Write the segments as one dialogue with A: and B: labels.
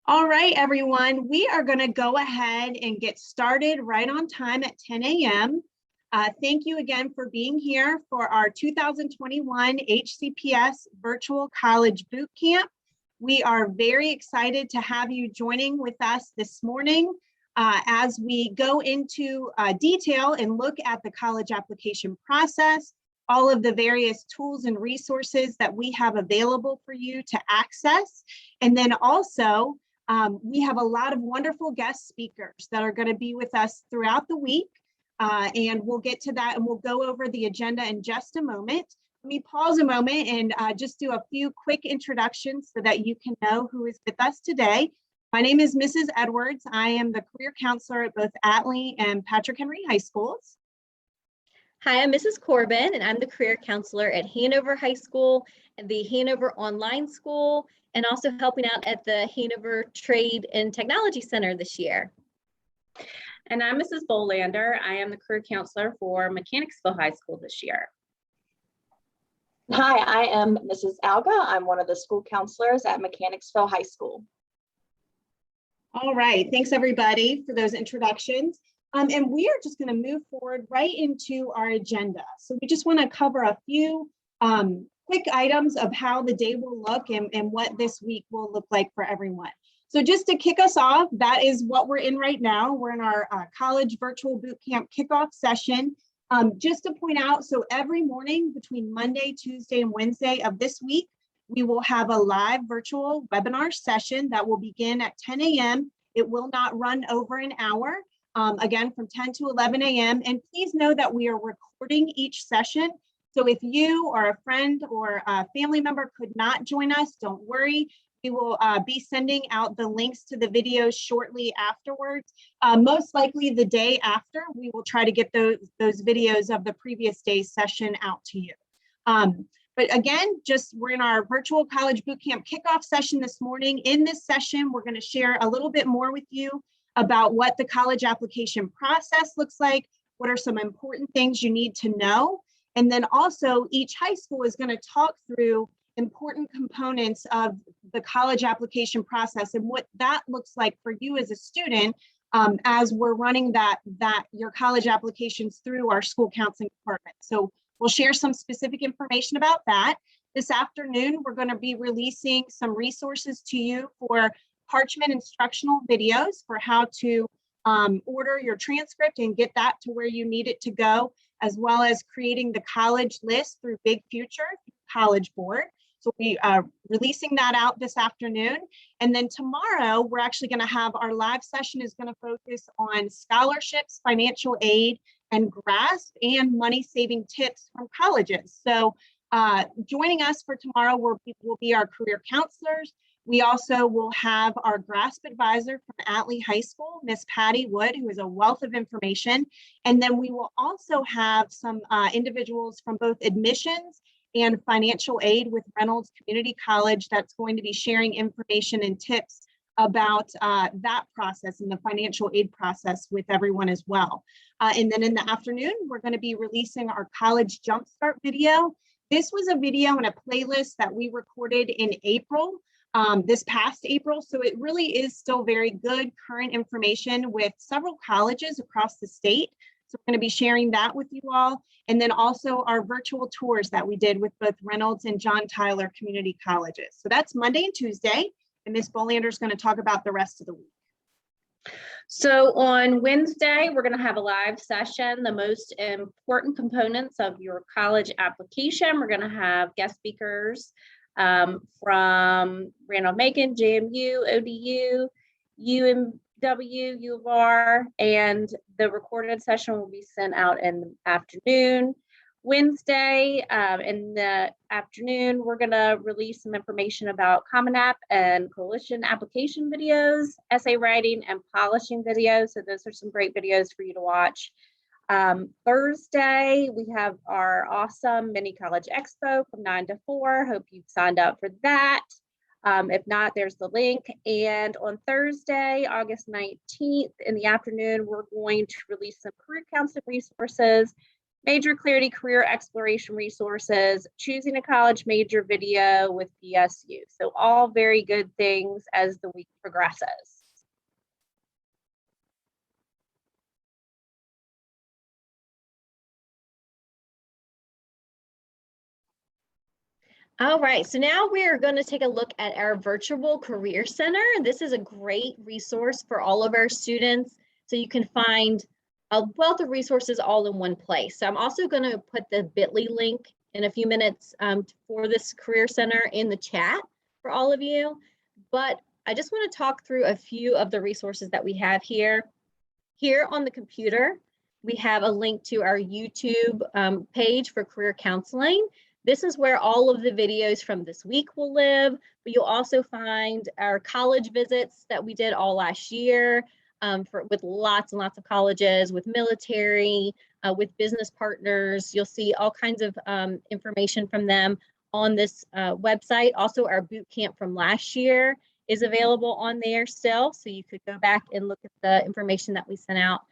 A: All right, everyone, we are going to go ahead and get started right on time at 10 a.m. Thank you again for being here for our 2021 HCPS Virtual College Bootcamp. We are very excited to have you joining with us this morning as we go into detail and look at the college application process, all of the various tools and resources that we have available for you to access, and then also we have a lot of wonderful guest speakers that are going to be with us throughout the week, and we'll get to that and we'll go over the agenda in just a moment. Let me pause a moment and just do a few quick introductions so that you can know who is with us today. My name is Mrs. Edwards. I am the career counselor at both Atlee and Patrick Henry High Schools.
B: Hi, I'm Mrs. Corbin, and I'm the career counselor at Hanover High School and the Hanover Online School, and also helping out at the Hanover Trade and Technology Center this year.
C: And I'm Mrs. Bolander. I am the career counselor for Mechanicsville High School this year.
D: Hi, I am Mrs. Alga. I'm one of the school counselors at Mechanicsville High School.
A: All right, thanks everybody for those introductions. And we are just going to move forward right into our agenda. So we just want to cover a few quick items of how the day will look and what this week will look like for everyone. So just to kick us off, that is what we're in right now. We're in our college virtual bootcamp kickoff session. Just to point out, so every morning between Monday, Tuesday, and Wednesday of this week, we will have a live virtual webinar session that will begin at 10 a.m. It will not run over an hour. Again, from 10 to 11 a.m. And please know that we are recording each session. So if you or a friend or a family member could not join us, don't worry. We will be sending out the links to the videos shortly afterwards. Most likely the day after, we will try to get those videos of the previous day's session out to you. But again, we're in our virtual college bootcamp kickoff session this morning. In this session, we're going to share a little bit more with you about what the college application process looks like, what are some important things you need to know, and then also each high school is going to talk through important components of the college application process and what that looks like for you as a student as we're running your college applications through our school counseling department. So we'll share some specific information about that. This afternoon, we're going to be releasing some resources to you for parchment instructional videos for how to order your transcript and get that to where you need it to go, as well as creating the college list through Big Future College Board. So we are releasing that out this afternoon. And then tomorrow, we're actually going to have our live session is going to focus on scholarships, financial aid, and GRASP and money saving tips from colleges. So joining us for tomorrow will be our career counselors. We also will have our GRASP advisor from Atlee High School, Miss Patty Wood, who is a wealth of information. And then we will also have some individuals from both admissions and financial aid with Reynolds Community College that's going to be sharing information and tips about that process and the financial aid process with everyone as well. And then in the afternoon, we're going to be releasing our college jumpstart video. This was a video and a playlist that we recorded in April. This past April. So it really is still very good current information with several colleges across the state. So we're going to be sharing that with you all. And then also our virtual tours that we did with both Reynolds and John Tyler Community Colleges. So that's Monday and Tuesday. And Ms. Bolander is going to talk about the rest of the week.
C: So on Wednesday, we're going to have a live session, the most important components of your college application. We're going to have guest speakers from Randolph-Macon, JMU, ODU, UMW, U of R, and the recorded session will be sent out in the afternoon. Wednesday in the afternoon, we're going to release some information about Common App and Coalition application videos, essay writing, and polishing videos. So those are some great videos for you to watch. Thursday, we have our awesome mini college expo from 9 to 4. Hope you've signed up for that. If not, there's the link. And on Thursday, August 19th in the afternoon, we're going to release some career counseling resources Major Clarity Career Exploration Resources, Choosing a College Major video with PSU. So all very good things as the week progresses.
B: All right, so now we're going to take a look at our virtual career center. This is a great resource for all of our students. So you can find a wealth of resources all in one place. So I'm also going to put the bit.ly link in a few minutes for this career center in the chat for all of you. But I just want to talk through a few of the resources that we have here. Here on the computer, we have a link to our YouTube page for career counseling. This is where all of the videos from this week will live, but you'll also find our college visits that we did all last year with lots and lots of colleges, with military, with business partners. You'll see all kinds of information from them on this website. Also, our boot camp from last year is available on there still, so you could go back and look at the information that we sent out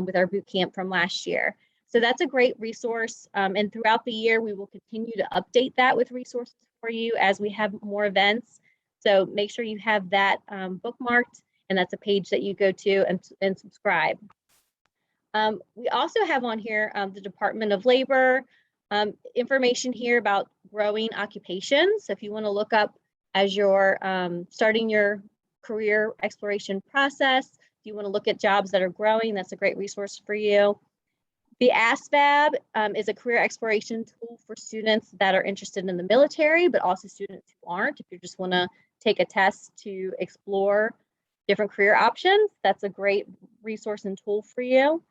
B: with our boot camp from last year. So that's a great resource. And throughout the year, we will continue to update that with resources for you as we have more events. So make sure you have that bookmarked, and that's a page that you go to and subscribe. We also have on here the Department of Labor information here about growing occupations. So if you want to look up as you're starting your career exploration process, if you want to look at jobs that are growing, that's a great resource for you. The ASVAB is a career exploration tool for students that are interested in the military, but also students who aren't. If you just want to take a test to explore different career options, that's a great resource and tool for you.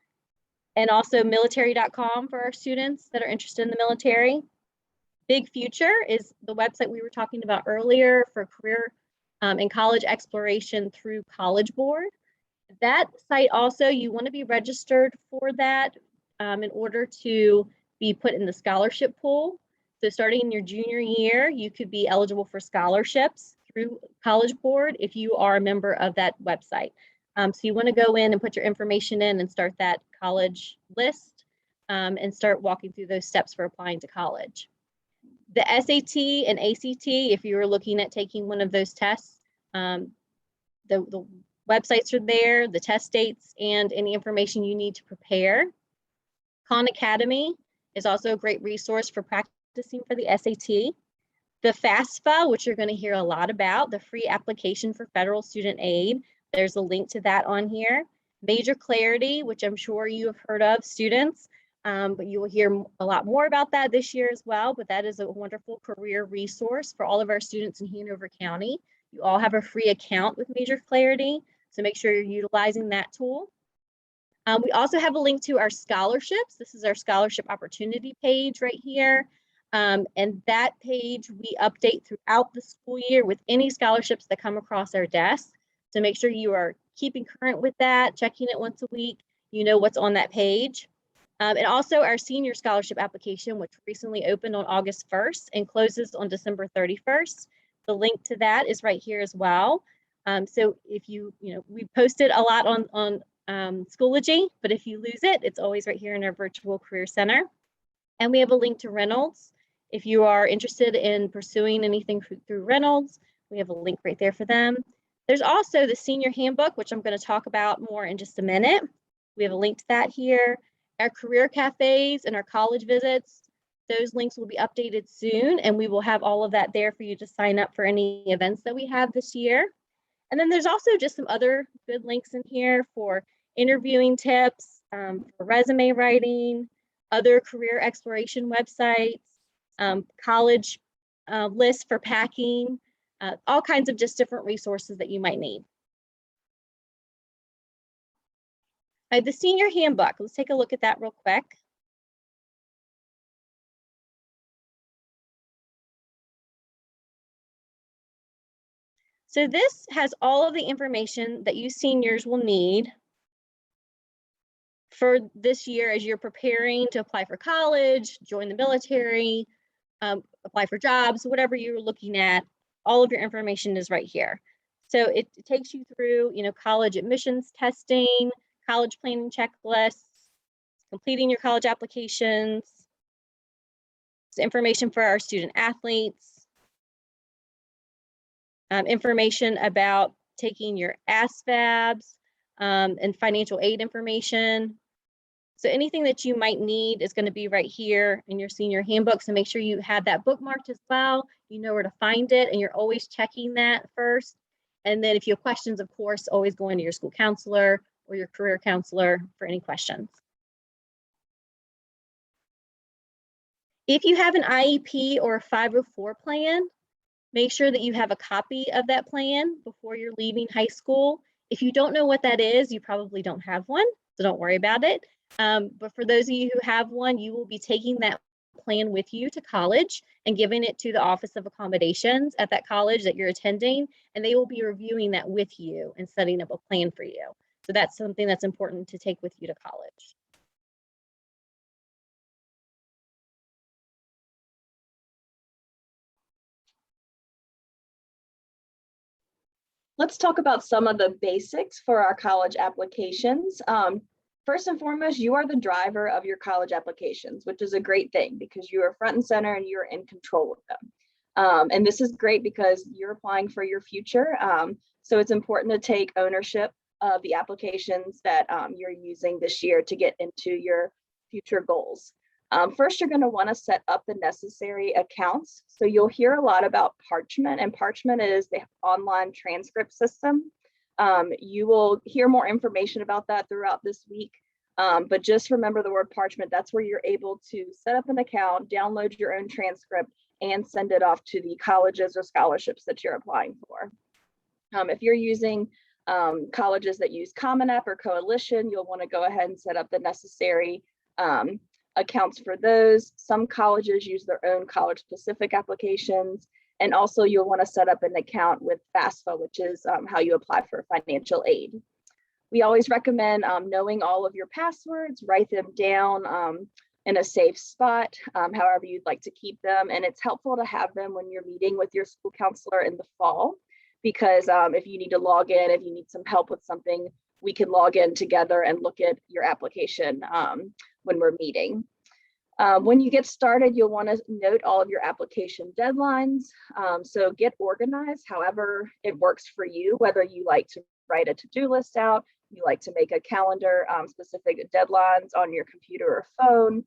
B: And also military.com for our students that are interested in the military. Big Future is the website we were talking about earlier for career and college exploration through College Board. That site also, you want to be registered for that in order to be put in the scholarship pool. So starting in your junior year, you could be eligible for scholarships through College Board if you are a member of that website. So you want to go in and put your information in and start that college list and start walking through those steps for applying to college. The SAT and ACT, if you were looking at taking one of those tests, the websites are there, the test dates, and any information you need to prepare. Khan Academy is also a great resource for practicing for the SAT. The FAFSA, which you're going to hear a lot about, the free application for federal student aid. There's a link to that on here. Major Clarity, which I'm sure you have heard of, students, but you will hear a lot more about that this year as well. But that is a wonderful career resource for all of our students in Hanover County. You all have a free account with Major Clarity, so make sure you're utilizing that tool. We also have a link to our scholarships. This is our scholarship opportunity page right here. And that page we update throughout the school year with any scholarships that come across our desk. So make sure you are keeping current with that, checking it once a week. You know what's on that page. And also our senior scholarship application, which recently opened on August 1st and closes on December 31st. The link to that is right here as well. So if we posted a lot on Schoology, but if you lose it, it's always right here in our virtual career center. And we have a link to Reynolds. If you are interested in pursuing anything through Reynolds, we have a link right there for them. There's also the senior handbook, which I'm going to talk about more in just a minute. We have a link to that here. Our career cafes and our college visits, those links will be updated soon, and we will have all of that there for you to sign up for any events that we have this year. And then there's also just some other good links in here for interviewing tips, for resume writing, other career exploration websites, college lists for packing, all kinds of just different resources that you might need. The senior handbook, let's take a look at that real quick. So this has all of the information that you seniors will need for this year as you're preparing to apply for college, join the military, apply for jobs, whatever you're looking at, all of your information is right here. So it takes you through, college admissions testing, college planning checklists, completing your college applications, information for our student athletes, information about taking your ASVABs, and financial aid information. So anything that you might need is going to be right here in your senior handbook. So make sure you have that bookmarked as well. You know where to find it, and you're always checking that first. And then if you have questions, of course, always go into your school counselor or your career counselor for any questions. If you have an IEP or a 504 plan, make sure that you have a copy of that plan before you're leaving high school. If you don't know what that is, you probably don't have one, so don't worry about it. But for those of you who have one, you will be taking that plan with you to college and giving it to the Office of Accommodations at that college that you're attending, and they will be reviewing that with you and setting up a plan for you. So that's something that's important to take with you to college.
D: Let's talk about some of the basics for our college applications. First and foremost, you are the driver of your college applications, which is a great thing because you are front and center and you're in control of them. And this is great because you're applying for your future. So it's important to take ownership of the applications that you're using this year to get into your future goals. First, you're going to want to set up the necessary accounts. So you'll hear a lot about Parchment, and Parchment is the online transcript system. You will hear more information about that throughout this week. But just remember the word Parchment. That's where you're able to set up an account, download your own transcript, and send it off to the colleges or scholarships that you're applying for. If you're using colleges that use Common App or Coalition, you'll want to go ahead and set up the necessary accounts for those. Some colleges use their own college-specific applications, and also you'll want to set up an account with FAFSA, which is how you apply for financial aid. We always recommend knowing all of your passwords, write them down in a safe spot, however you'd like to keep them, and it's helpful to have them when you're meeting with your school counselor in the fall, because if you need to log in, if you need some help with something, we can log in together and look at your application when we're meeting. When you get started, you'll want to note all of your application deadlines. So get organized however it works for you, whether you like to write a to-do list out, you like to make a calendar specific deadlines on your computer or phone,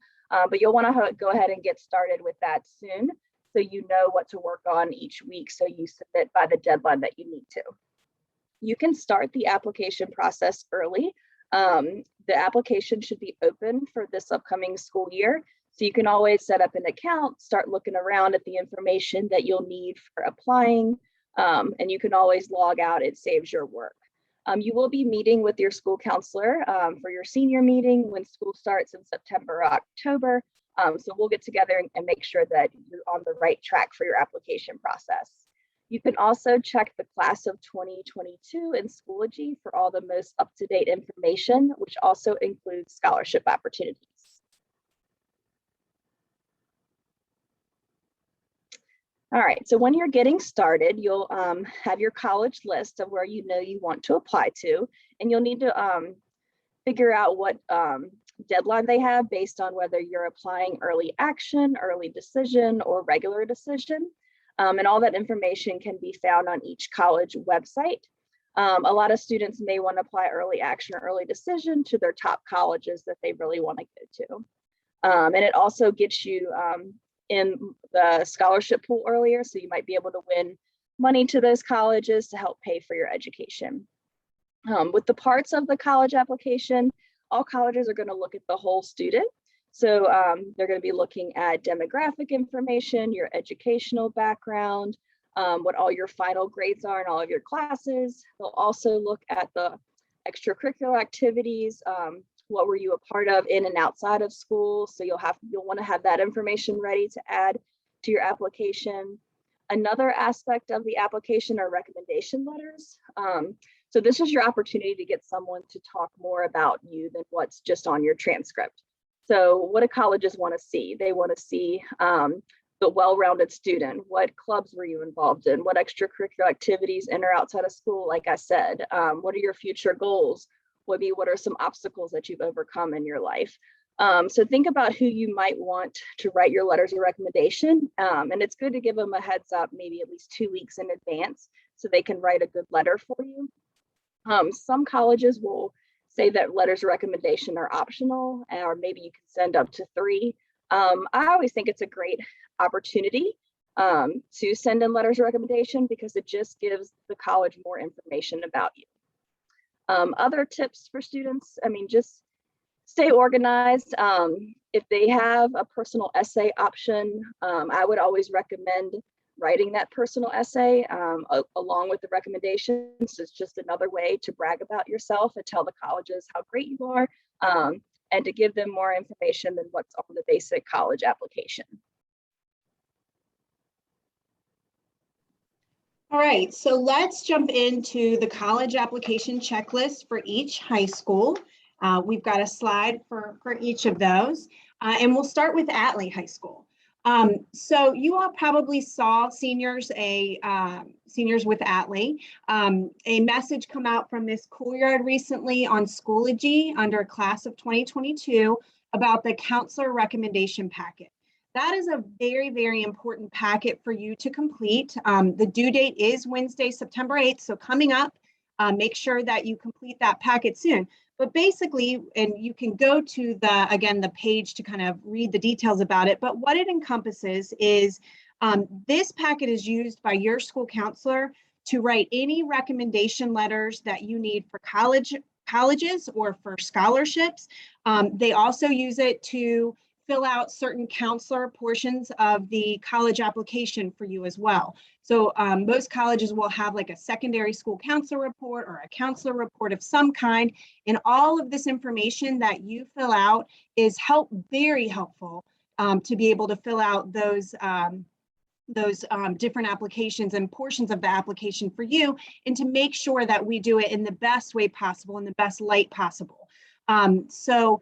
D: but you'll want to go ahead and get started with that soon so you know what to work on each week so you submit by the deadline that you need to. You can start the application process early. The application should be open for this upcoming school year. So you can always set up an account, start looking around at the information that you'll need for applying, and you can always log out. It saves your work. You will be meeting with your school counselor for your senior meeting when school starts in September or October. So we'll get together and make sure that you're on the right track for your application process. You can also check the class of 2022 in Schoology for all the most up-to-date information, which also includes scholarship opportunities. All right, so when you're getting started, you'll have your college list of where you know you want to apply to, and you'll need to figure out what deadline they have based on whether you're applying early action, early decision, or regular decision. And all that information can be found on each college website. A lot of students may want to apply early action or early decision to their top colleges that they really want to go to. And it also gets you in the scholarship pool earlier, so you might be able to win money to those colleges to help pay for your education. With the parts of the college application, all colleges are going to look at the whole student. So they're going to be looking at demographic information, your educational background, what all your final grades are in all of your classes. They'll also look at the extracurricular activities, what were you a part of in and outside of school. So you'll want to have that information ready to add to your application. Another aspect of the application are recommendation letters. So this is your opportunity to get someone to talk more about you than what's just on your transcript. So what do colleges want to see? They want to see the well-rounded student. What clubs were you involved in? What extracurricular activities in or outside of school? Like I said, what are your future goals? What are some obstacles that you've overcome in your life? So think about who you might want to write your letters of recommendation. And it's good to give them a heads up, maybe at least 2 weeks in advance, so they can write a good letter for you. Some colleges will say that letters of recommendation are optional, or maybe you can send up to 3. I always think it's a great opportunity to send in letters of recommendation because it just gives the college more information about you. Other tips for students, I mean, just stay organized. If they have a personal essay option, I would always recommend writing that personal essay along with the recommendations. It's just another way to brag about yourself and tell the colleges how great you are, and to give them more information than what's on the basic college application.
A: All right, so let's jump into the college application checklist for each high school. We've got a slide for each of those, and we'll start with Atlee High School. So you all probably saw seniors with Atlee, a message come out from Ms. Couillard recently on Schoology under class of 2022 about the counselor recommendation packet. That is a very, very important packet for you to complete. The due date is Wednesday, September 8th. So coming up, make sure that you complete that packet soon. But basically, and you can go to the page to kind of read the details about it. But what it encompasses is this packet is used by your school counselor to write any recommendation letters that you need for colleges or for scholarships. They also use it to fill out certain counselor portions of the college application for you as well. So most colleges will have like a secondary school counselor report or a counselor report of some kind. And all of this information that you fill out is very helpful to be able to fill out those different applications and portions of the application for you, and to make sure that we do it in the best way possible, in the best light possible. So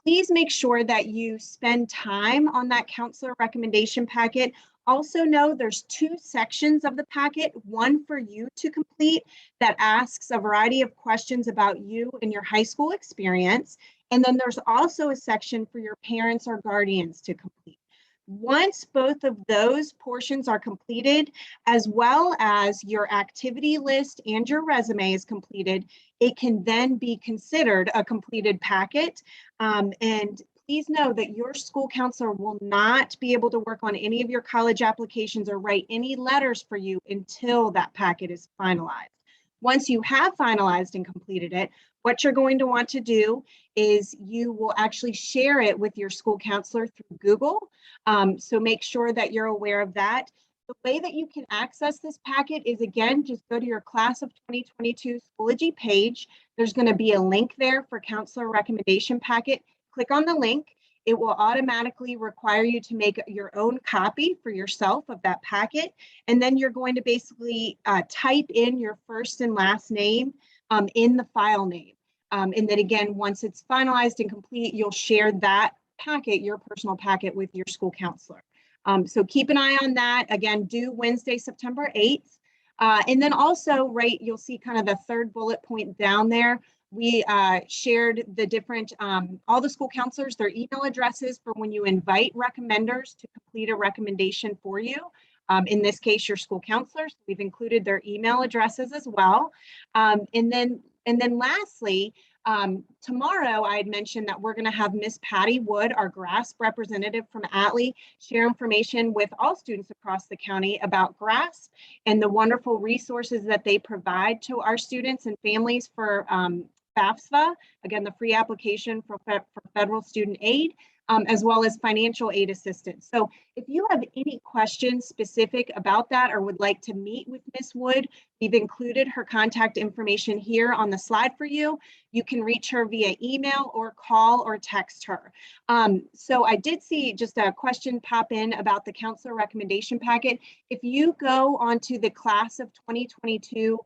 A: please make sure that you spend time on that counselor recommendation packet. Also know there's 2 sections of the packet, one for you to complete that asks a variety of questions about you and your high school experience. And then there's also a section for your parents or guardians to complete. Once both of those portions are completed, as well as your activity list and your resume is completed, it can then be considered a completed packet. And please know that your school counselor will not be able to work on any of your college applications or write any letters for you until that packet is finalized. Once you have finalized and completed it, what you're going to want to do is you will actually share it with your school counselor through Google. So make sure that you're aware of that. The way that you can access this packet is, again, just go to your class of 2022 Schoology page. There's going to be a link there for counselor recommendation packet. Click on the link. It will automatically require you to make your own copy for yourself of that packet. And then you're going to basically type in your first and last name in the file name. And then again, once it's finalized and complete, you'll share that packet, your personal packet, with your school counselor. So keep an eye on that. Again, due Wednesday, September 8th. And then also, right, you'll see kind of the 3rd bullet point down there. We shared the different, all the school counselors, their email addresses for when you invite recommenders to complete a recommendation for you. In this case, your school counselors. We've included their email addresses as well. And then lastly, tomorrow I had mentioned that we're going to have Miss Patty Wood, our GRASP representative from Atlee, share information with all students across the county about GRASP and the wonderful resources that they provide to our students and families for FAFSA, again, the free application for federal student aid, as well as financial aid assistance. So if you have any questions specific about that or would like to meet with Ms. Wood, we've included her contact information here on the slide for you. You can reach her via email or call or text her. So I did see just a question pop in about the counselor recommendation packet. If you go onto the class of 2022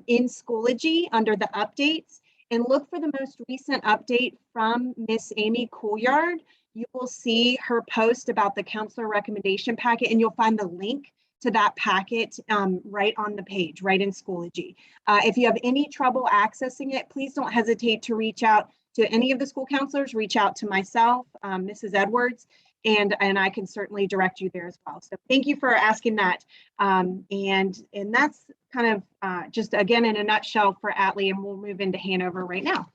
A: in Schoology under the updates, and look for the most recent update from Miss Amy Couillard, you will see her post about the counselor recommendation packet, and you'll find the link to that packet right on the page, right in Schoology. If you have any trouble accessing it, please don't hesitate to reach out to any of the school counselors, reach out to myself, Mrs. Edwards, and I can certainly direct you there as well. So thank you for asking that. And that's kind of just again in a nutshell for Atlee, and we'll move into Hanover right now.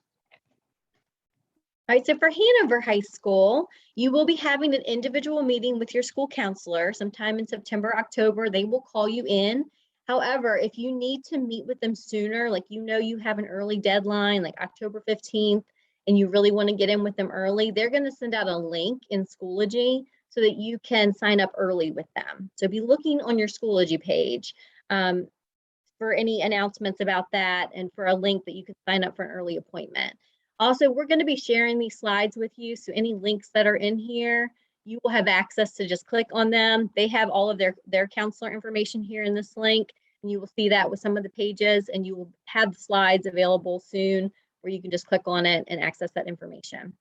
B: All right, so for Hanover High School, you will be having an individual meeting with your school counselor sometime in September, October. They will call you in. However, if you need to meet with them sooner, like you have an early deadline, like October 15th, and you really want to get in with them early, they're going to send out a link in Schoology so that you can sign up early with them. So be looking on your Schoology page for any announcements about that and for a link that you can sign up for an early appointment. Also, we're going to be sharing these slides with you. So any links that are in here, you will have access to just click on them. They have all of their counselor information here in this link, and you will see that with some of the pages, and you will have the slides available soon where you can just click on it and access that information.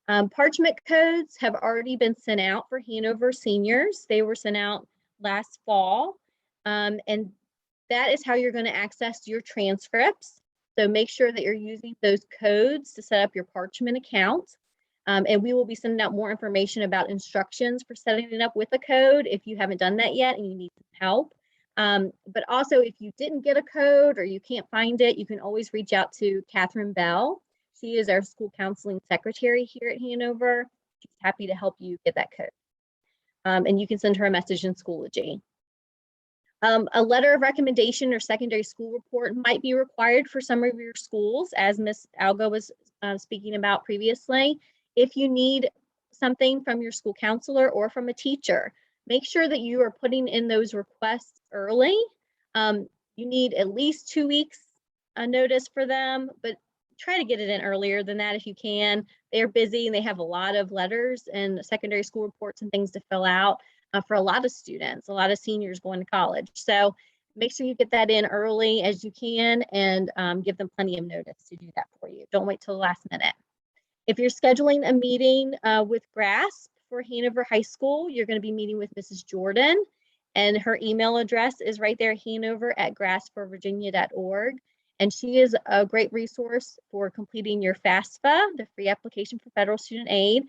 B: Parchment codes have already been sent out for Hanover seniors. They were sent out last fall, and that is how you're going to access your transcripts. So make sure that you're using those codes to set up your Parchment account. And we will be sending out more information about instructions for setting it up with a code if you haven't done that yet and you need some help. But also, if you didn't get a code or you can't find it, you can always reach out to Catherine Bell. She is our school counseling secretary here at Hanover. She's happy to help you get that code. And you can send her a message in Schoology. A letter of recommendation or secondary school report might be required for some of your schools, as Ms. Algo was speaking about previously. If you need something from your school counselor or from a teacher, make sure that you are putting in those requests early. You need at least 2 weeks notice for them, but try to get it in earlier than that if you can. They're busy and they have a lot of letters and secondary school reports and things to fill out. For a lot of students, a lot of seniors going to college. So make sure you get that in early as you can and give them plenty of notice to do that for you. Don't wait till the last minute. If you're scheduling a meeting with GRASP for Hanover High School, you're going to be meeting with Mrs. Jordan, and her email address is right there, hanover@graspforvirginia.org. And she is a great resource for completing your FAFSA, the free application for federal student aid,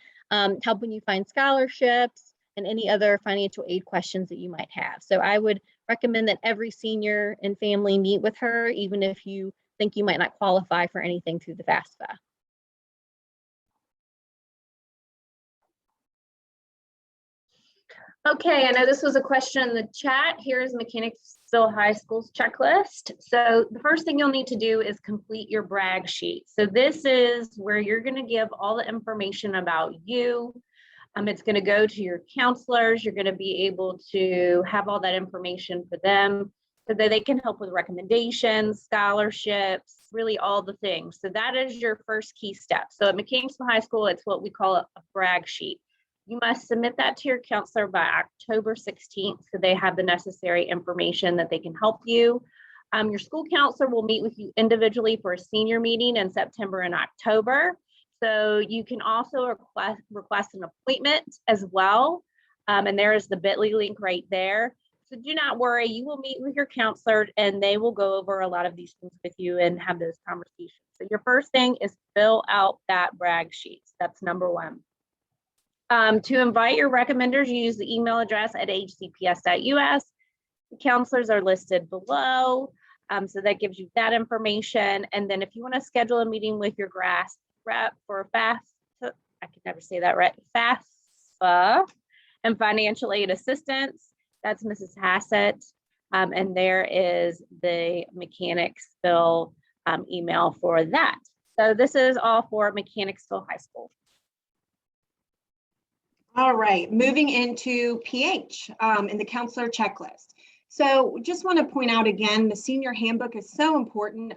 B: helping you find scholarships, and any other financial aid questions that you might have. So I would recommend that every senior and family meet with her, even if you think you might not qualify for anything through the FAFSA.
C: Okay, I know this was a question in the chat. Here's Mechanicsville High School's checklist. So the first thing you'll need to do is complete your brag sheet. So this is where you're going to give all the information about you. It's going to go to your counselors. You're going to be able to have all that information for them so that they can help with recommendations, scholarships, really all the things. So that is your first key step. So at Mechanicsville High School, it's what we call a brag sheet. You must submit that to your counselor by October 16th so they have the necessary information that they can help you. Your school counselor will meet with you individually for a senior meeting in September and October. So you can also request an appointment as well. And there is the bit.ly link right there. So do not worry, you will meet with your counselor and they will go over a lot of these things with you and have those conversations. So your first thing is fill out that brag sheet. That's number one. To invite your recommenders, you use the email address at hcps.us. The counselors are listed below. So that gives you that information. And then if you want to schedule a meeting with your GRASP rep for FAFSA, I can never say that right, FAFSA and financial aid assistance, that's Mrs. Hassett. And there is the Mechanicsville email for that. So this is all for Mechanicsville High School.
A: All right, moving into PH in the counselor checklist. So just want to point out again, the senior handbook is so important.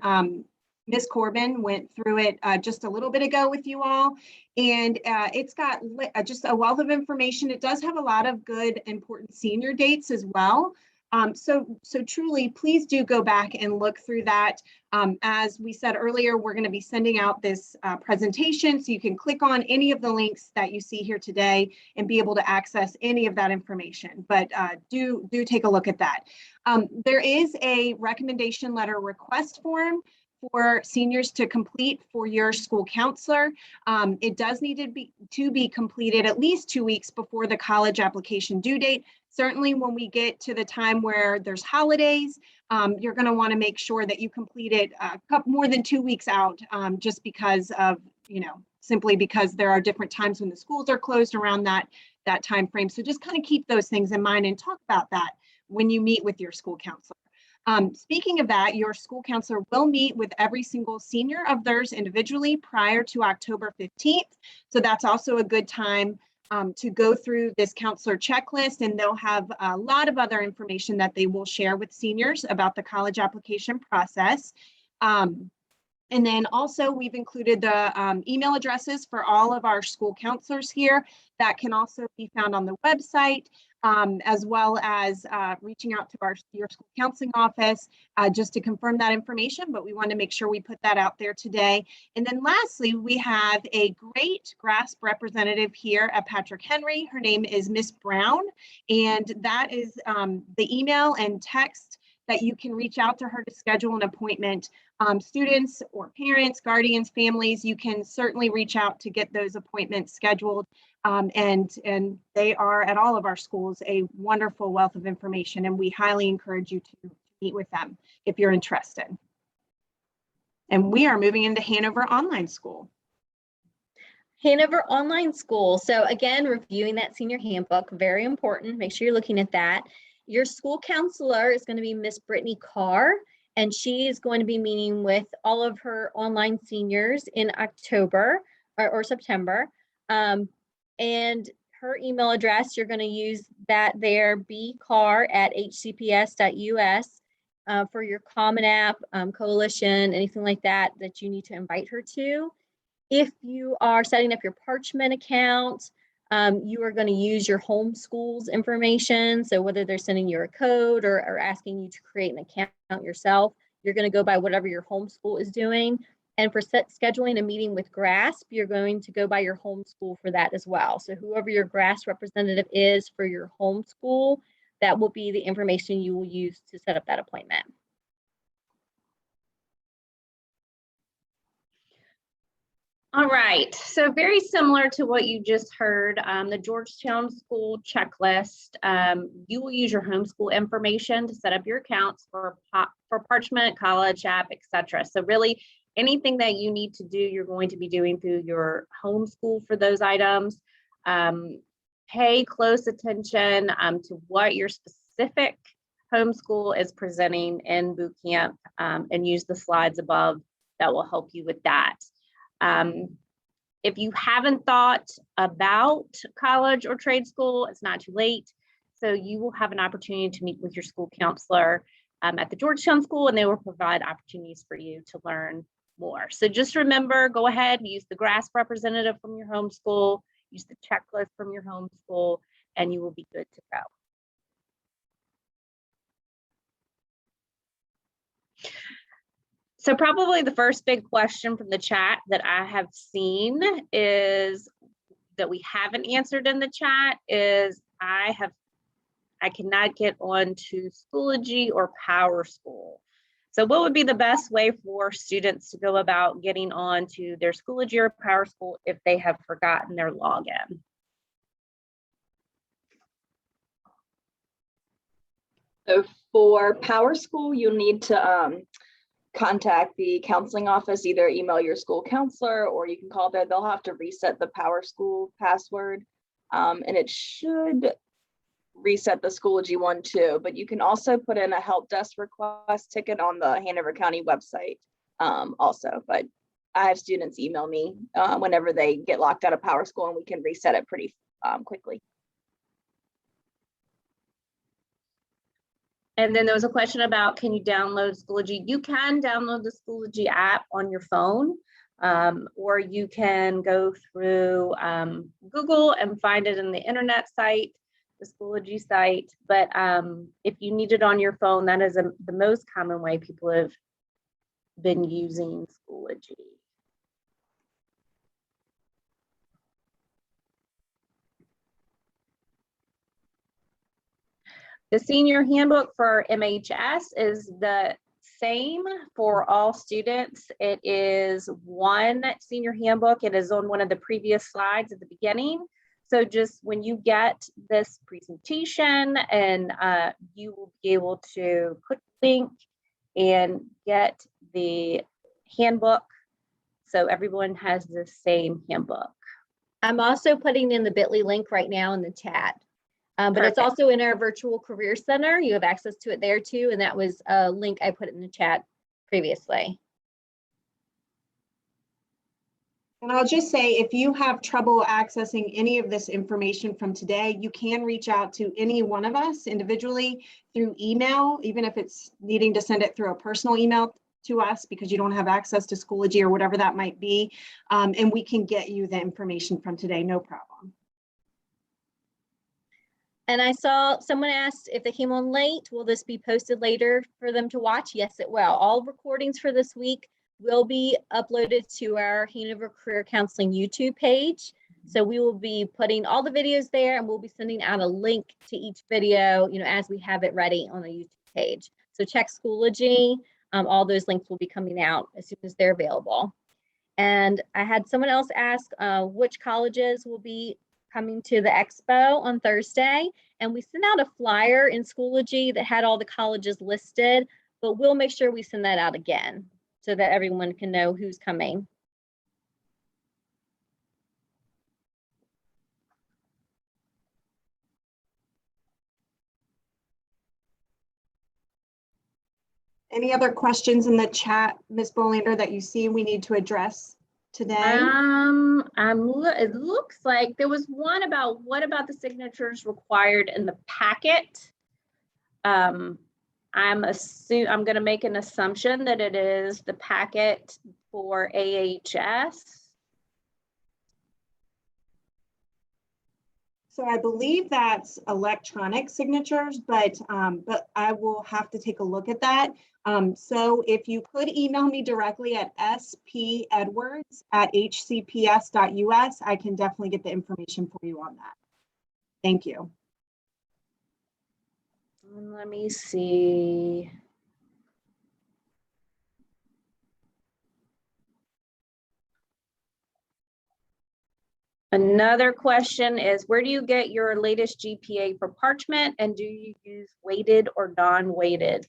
A: Ms. Corbin went through it just a little bit ago with you all, and it's got just a wealth of information. It does have a lot of good, important senior dates as well. So truly, please do go back and look through that. As we said earlier, we're going to be sending out this presentation, so you can click on any of the links that you see here today and be able to access any of that information. But do take a look at that. There is a recommendation letter request form for seniors to complete for your school counselor. It does need to be completed at least 2 weeks before the college application due date. Certainly when we get to the time where there's holidays, you're going to want to make sure that you complete it more than 2 weeks out, just because of, simply because there are different times when the schools are closed around that time frame. So just kind of keep those things in mind and talk about that when you meet with your school counselor. Speaking of that, your school counselor will meet with every single senior of theirs individually prior to October 15th. So that's also a good time to go through this counselor checklist, and they'll have a lot of other information that they will share with seniors about the college application process. And then also we've included the email addresses for all of our school counselors here that can also be found on the website, as well as reaching out to your school counseling office just to confirm that information, but we want to make sure we put that out there today. And then lastly, we have a great GRASP representative here at Patrick Henry. Her name is Miss Brown, and that is the email and text that you can reach out to her to schedule an appointment. Students or parents, guardians, families, you can certainly reach out to get those appointments scheduled. And they are at all of our schools a wonderful wealth of information, and we highly encourage you to meet with them if you're interested. And we are moving into Hanover Online School.
B: Hanover Online School. So again, reviewing that senior handbook, very important. Make sure you're looking at that. Your school counselor is going to be Miss Brittany Carr, and she is going to be meeting with all of her online seniors in October or September. And her email address, you're going to use that there, bcarr@hcps.us, for your Common App, coalition, anything like that you need to invite her to. If you are setting up your Parchment account, you are going to use your homeschool's information. So whether they're sending you a code or asking you to create an account yourself, you're going to go by whatever your homeschool is doing. And for scheduling a meeting with GRASP, you're going to go by your homeschool for that as well. So whoever your GRASP representative is for your homeschool, that will be the information you will use to set up that appointment.
C: All right, so very similar to what you just heard, the Georgetown School Checklist, you will use your homeschool information to set up your accounts for Parchment, College App, etc. So really anything that you need to do, you're going to be doing through your homeschool for those items. Pay close attention to what your specific homeschool is presenting in Bootcamp, and use the slides above that will help you with that. If you haven't thought about college or trade school, it's not too late. So you will have an opportunity to meet with your school counselor at the Georgetown School, and they will provide opportunities for you to learn more. So just remember, go ahead, use the GRASP representative from your homeschool, use the checklist from your homeschool, and you will be good to go. So probably the first big question from the chat that I have seen is that we haven't answered in the chat is I cannot get on to Schoology or PowerSchool. So what would be the best way for students to go about getting on to their Schoology or PowerSchool if they have forgotten their login?
D: So for PowerSchool, you'll need to contact the counseling office, either email your school counselor or you can call there. They'll have to reset the PowerSchool password, and it should reset the Schoology one too, but you can also put in a help desk request ticket on the Hanover County website also. But I have students email me whenever they get locked out of PowerSchool, and we can reset it pretty quickly.
C: And then there was a question about, can you download Schoology? You can download the Schoology app on your phone, or you can go through Google and find it in the internet site, the Schoology site. But if you need it on your phone, that is the most common way people have been using Schoology. The senior handbook for MHS is the same for all students. It is one senior handbook. It is on one of the previous slides at the beginning. So just when you get this presentation, and you will be able to click the link and get the handbook. So everyone has the same handbook.
B: I'm also putting in the bit.ly link right now in the chat. But it's
C: Perfect.
B: also in our virtual career center. You have access to it there too. And that was a link I put in the chat previously.
A: And I'll just say, if you have trouble accessing any of this information from today, you can reach out to any one of us individually through email, even if it's needing to send it through a personal email to us because you don't have access to Schoology or whatever that might be. And we can get you the information from today, no problem.
B: And I saw someone asked if they came on late, will this be posted later for them to watch? Yes, it will. All recordings for this week will be uploaded to our Hanover Career Counseling YouTube page. So we will be putting all the videos there, and we'll be sending out a link to each video, as we have it ready on the YouTube page. So check Schoology. All those links will be coming out as soon as they're available. And I had someone else ask which colleges will be coming to the expo on Thursday. And we sent out a flyer in Schoology that had all the colleges listed, but we'll make sure we send that out again so that everyone can know who's coming.
A: Any other questions in the chat, Ms. Bolander, that you see we need to address today?
C: It looks like there was one about what about the signatures required in the packet? I'm going to make an assumption that it is the packet for AHS.
A: So I believe that's electronic signatures, but I will have to take a look at that. So if you could email me directly at spedwards@hcps.us, I can definitely get the information for you on that. Thank you.
C: Let me see. Another question is, where do you get your latest GPA for Parchment, and do you use weighted or non-weighted?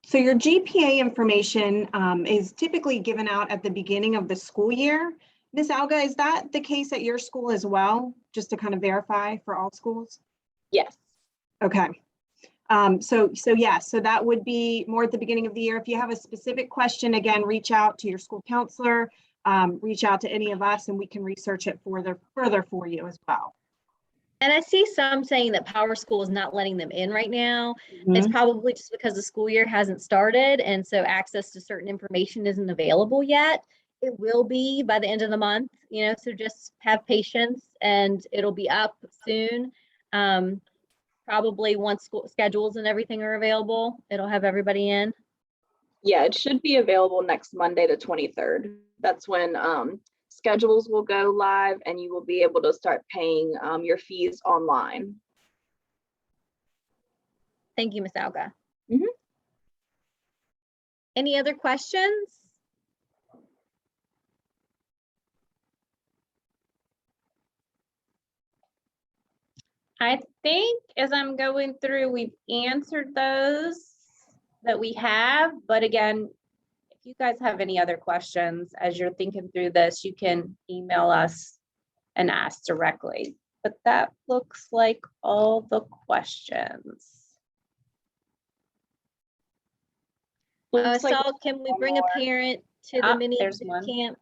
A: So your GPA information is typically given out at the beginning of the school year. Ms. Alga, is that the case at your school as well? Just to kind of verify for all schools?
C: Yes.
A: Okay. So that would be more at the beginning of the year. If you have a specific question, again, reach out to your school counselor, reach out to any of us, and we can research it further for you as well.
B: And I see some saying that Power School is not letting them in right now. It's probably just because the school year hasn't started, and so access to certain information isn't available yet. It will be by the end of the month, so just have patience, and it'll be up soon. Probably once school schedules and everything are available, it'll have everybody in.
D: Yeah, it should be available next Monday, the 23rd. That's when schedules will go live and you will be able to start paying your fees online.
B: Thank you, Ms. Alga.
D: Mhm.
B: Any other questions?
C: I think as I'm going through, we've answered those that we have. But again, if you guys have any other questions as you're thinking through this, you can email us and ask directly. But that looks like all the questions.
B: So can we bring a parent to the mini
C: there's
B: boot
C: one.
B: camp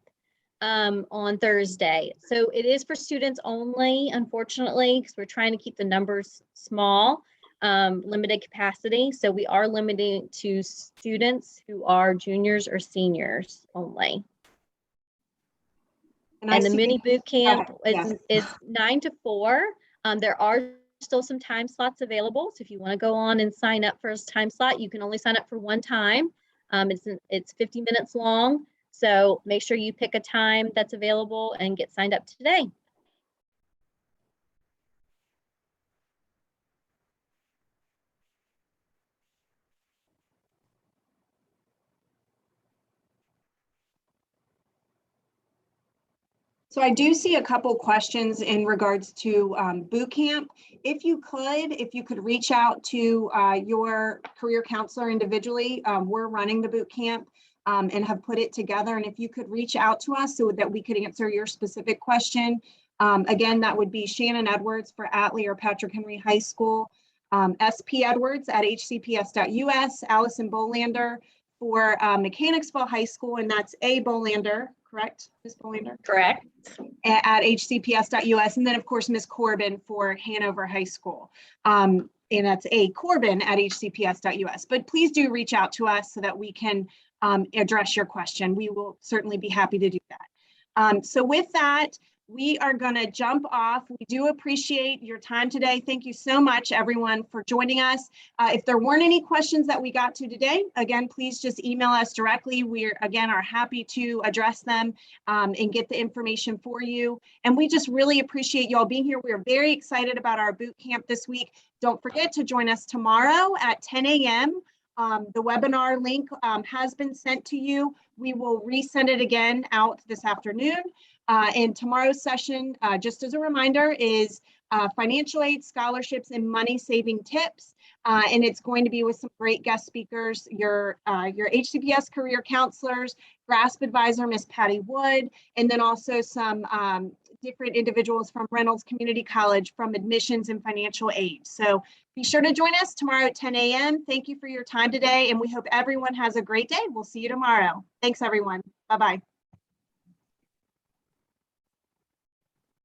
B: on Thursday? So it is for students only, unfortunately, because we're trying to keep the numbers small, limited capacity. So we are limiting to students who are juniors or seniors only. And the mini boot camp is 9 to 4. There are still some time slots available. So if you want to go on and sign up for a time slot, you can only sign up for one time. It's 50 minutes long. So make sure you pick a time that's available and get signed up today.
A: So I do see a couple questions in regards to boot camp. If you could reach out to your career counselor individually. We're running the boot camp and have put it together. And if you could reach out to us so that we could answer your specific question. Again, that would be Shannon Edwards for Atlee or Patrick Henry High School, SP Edwards at hcps.us, Allison Bolander for Mechanicsville High School, and that's A. Bolander, correct, Ms. Bolander?
C: Correct.
A: At hcps.us, and then of course Ms. Corbin for Hanover High School, and that's A. Corbin at hcps.us. But please do reach out to us so that we can address your question. We will certainly be happy to do that. So with that, we are going to jump off. We do appreciate your time today. Thank you so much, everyone, for joining us. If there weren't any questions that we got to today, again, please just email us directly. We are happy to address them and get the information for you. And we just really appreciate you all being here. We are very excited about our boot camp this week. Don't forget to join us tomorrow at 10 a.m. The webinar link has been sent to you. We will resend it again out this afternoon. And tomorrow's session, just as a reminder, is financial aid, scholarships, and money saving tips. And it's going to be with some great guest speakers, your HCPS career counselors, GRASP advisor, Miss Patty Wood, and then also some different individuals from Reynolds Community College from admissions and financial aid. So be sure to join us tomorrow at 10 a.m. Thank you for your time today, and we hope everyone has a great day. We'll see you tomorrow. Thanks, everyone. Bye-bye.